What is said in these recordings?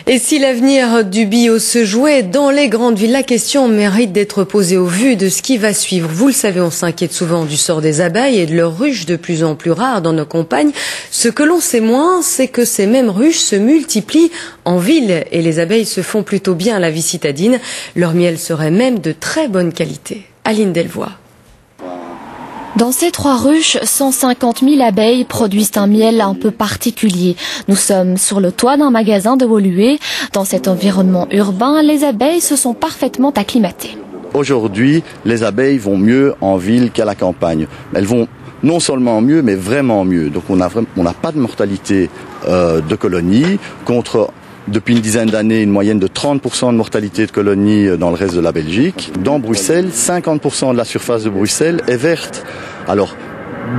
Et si l'avenir du bio se jouait dans les grandes villes, la question mérite d'être posée au vu de ce qui va suivre. Vous le savez, on s'inquiète souvent du sort des abeilles et de leurs ruches de plus en plus rares dans nos campagnes. Ce que l'on sait moins, c'est que ces mêmes ruches se multiplient en ville et les abeilles se font plutôt bien à la vie citadine. Leur miel serait même de très bonne qualité. Aline Delvoye. Dans ces 3 ruches, 150 000 abeilles produisent un miel un peu particulier. Nous sommes sur le toit d'un magasin de Woluwe. Dans cet environnement urbain, les abeilles se sont parfaitement acclimatées. Aujourd'hui, les abeilles vont mieux en ville qu'à la campagne. Elles vont non seulement mieux, mais vraiment mieux. Donc on n'a pas de mortalité de colonies contre... Depuis une dizaine d'années, une moyenne de 30% de mortalité de colonies dans le reste de la Belgique. Dans Bruxelles, 50% de la surface de Bruxelles est verte. Alors,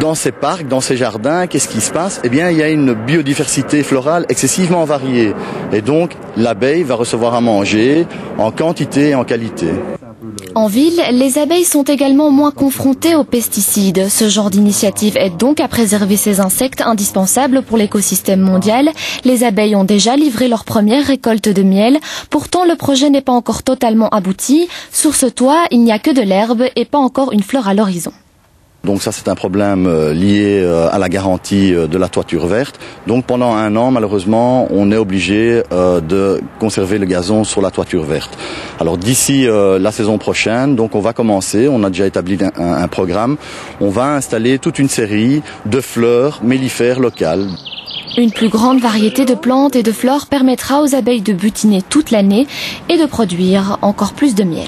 dans ces parcs, dans ces jardins, qu'est-ce qui se passe? Eh bien, il y a une biodiversité florale excessivement variée. Et donc, l'abeille va recevoir à manger en quantité et en qualité. En ville, les abeilles sont également moins confrontées aux pesticides. Ce genre d'initiative aide donc à préserver ces insectes indispensables pour l'écosystème mondial. Les abeilles ont déjà livré leur première récolte de miel. Pourtant, le projet n'est pas encore totalement abouti. Sur ce toit, il n'y a que de l'herbe et pas encore une fleur à l'horizon. Donc ça, c'est un problème lié à la garantie de la toiture verte. Donc pendant 1 an, malheureusement, on est obligé de conserver le gazon sur la toiture verte. Alors d'ici la saison prochaine, donc on va commencer, on a déjà établi un programme, on va installer toute une série de fleurs mellifères locales. Une plus grande variété de plantes et de fleurs permettra aux abeilles de butiner toute l'année et de produire encore plus de miel.